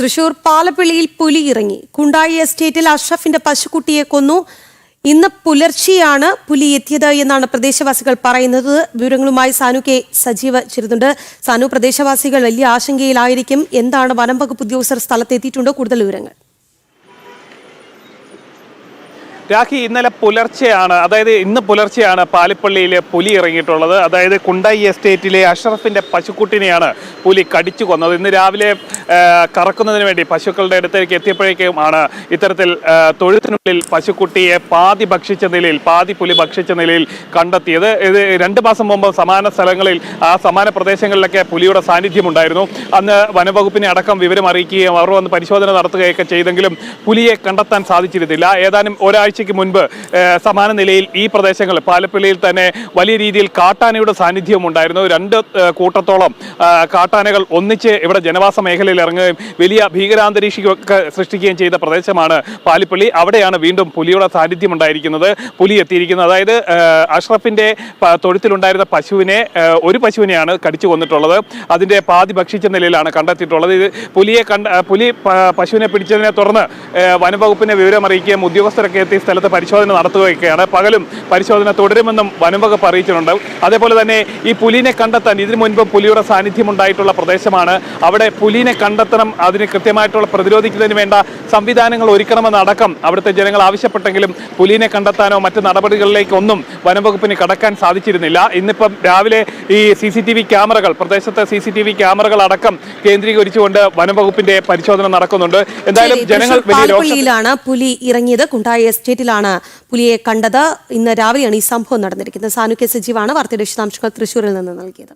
തൃശൂർ പാലപ്പിള്ളിയിൽ പുലി ഇറങ്ങി. കുണ്ടായി എസ്റ്റേറ്റിൽ അഷ്റഫിന്റെ പശുക്കുട്ടിയെ കൊന്നു. ഇന്ന് പുലർച്ചെയാണ് പുലി എത്തിയത് എന്നാണ് പ്രദേശവാസികൾ പറയുന്നത്. വിവരങ്ങളുമായി സാനു കെ സജീവ ചേരുന്നുണ്ട്. സാനു, പ്രദേശവാസികൾ വലിയ ആശങ്കയിലായിരിക്കും. എന്താണ് വനം വകുപ്പ് ഉദ്യോഗസ്ഥർ സ്ഥലത്തെത്തിയിട്ടുണ്ടോ? കൂടുതൽ വിവരങ്ങൾ. രാഖി, ഇന്നലെ പുലർച്ചെയാണ്, അതായത് ഇന്ന് പുലർച്ചെയാണ് പാലിപ്പള്ളിയിൽ പുലി ഇറങ്ങിയിട്ടുള്ളത്. അതായത് കുണ്ടായി എസ്റ്റേറ്റിലെ അഷ്റഫിന്റെ പശുക്കുട്ടിനെയാണ് പുലി കടിച്ചു കൊന്നത്. ഇന്ന് രാവിലെ കറക്കുന്നതിന് വേണ്ടി പശുക്കളുടെ അടുത്തേക്ക് എത്തിയപ്പോഴേക്കും ആണ് ഇത്തരത്തിൽ തൊഴുത്തിനുള്ളിൽ പശുക്കുട്ടിയെ പാതി പുലി ഭക്ഷിച്ച നിലയിൽ കണ്ടെത്തിയത്. ഇത് 2 മാസം മുമ്പ് സമാന സ്ഥലങ്ങളിൽ, സമാന പ്രദേശങ്ങളിലൊക്കെ പുലിയുടെ സാന്നിധ്യം ഉണ്ടായിരുന്നു. അന്ന് വനവകുപ്പിനെ അടക്കം വിവരം അറിയിക്കുകയും അവർ വന്ന് പരിശോധന നടത്തുകയൊക്കെ ചെയ്തെങ്കിലും പുലിയെ കണ്ടെത്താൻ സാധിച്ചിരുന്നില്ല. ഏതാനും ഒരാഴ്ചയ്ക്ക് മുൻപ് സമാന നിലയിൽ ഈ പ്രദേശങ്ങൾ പാലപ്പിള്ളിയിൽ തന്നെ വലിയ രീതിയിൽ കാട്ടാനയുടെ സാന്നിധ്യവും ഉണ്ടായിരുന്നു. 2 കൂട്ടത്തോളം കാട്ടാനകൾ ഒന്നിച്ച് ഇവിടെ ജനവാസ മേഖലയിൽ ഇറങ്ങുകയും വലിയ ഭീകരാന്തരീക്ഷമൊക്കെ സൃഷ്ടിക്കുകയും ചെയ്ത പ്രദേശമാണ് പാലിപ്പള്ളി. അവിടെയാണ് വീണ്ടും പുലിയുടെ സാന്നിധ്യം ഉണ്ടായിരിക്കുന്നത്, പുലി എത്തിയിരിക്കുന്നത്. അതായത് അഷ്റഫിന്റെ തൊഴുത്തിലുണ്ടായിരുന്ന ഒരു പശുവിനെയാണ് കടിച്ചു കൊന്നിട്ടുള്ളത്. അതിന്റെ പാതി ഭക്ഷിച്ച നിലയിലാണ് കണ്ടെത്തിയിട്ടുള്ളത്. ഇത് പുലി പശുവിനെ പിടിച്ചതിനെ തുടർന്ന് വനംവകുപ്പിനെ വിവരം അറിയിക്കുകയും ഉദ്യോഗസ്ഥരൊക്കെ എത്തി സ്ഥലത്ത് പരിശോധന നടത്തുകയൊക്കെയാണ്. പകലും പരിശോധന തുടരുമെന്നും വനംവകുപ്പ് അറിയിച്ചിട്ടുണ്ട്. അതേപോലെ തന്നെ ഈ പുലിനെ കണ്ടെത്താൻ ഇതിനു മുൻപ് പുലിയുടെ സാന്നിധ്യം ഉണ്ടായിട്ടുള്ള പ്രദേശമാണ്. അവിടെ പുലിനെ കണ്ടെത്തണം, അതിന് കൃത്യമായിട്ടുള്ള പ്രതിരോധിക്കുന്നതിന് വേണ്ട സംവിധാനങ്ങൾ ഒരുക്കണമെന്നടക്കം അവിടുത്തെ ജനങ്ങൾ ആവശ്യപ്പെട്ടെങ്കിലും പുലിനെ കണ്ടെത്താനോ മറ്റ് നടപടികളിലേക്കൊന്നും വനംവകുപ്പിന് കടക്കാൻ സാധിച്ചിരുന്നില്ല. ഇന്നിപ്പം രാവിലെ ഈ പ്രദേശത്തെ CCTV ക്യാമറകൾ അടക്കം കേന്ദ്രീകരിച്ചുകൊണ്ട് വനംവകുപ്പിന്റെ പരിശോധന നടക്കുന്നുണ്ട്. എന്തായാലും ജനങ്ങൾ പുലി ഇറങ്ങിയത്. കുണ്ടായി എസ്റ്റേറ്റിലാണ് പുലിയെ കണ്ടത്. ഇന്ന് രാവിലെയാണ് ഈ സംഭവം നടന്നിരിക്കുന്നത്. സാനു കെ സജീവാണ് വാർത്തയുടെ വിശദാംശങ്ങൾ തൃശൂരിൽ നിന്ന് നൽകിയത്.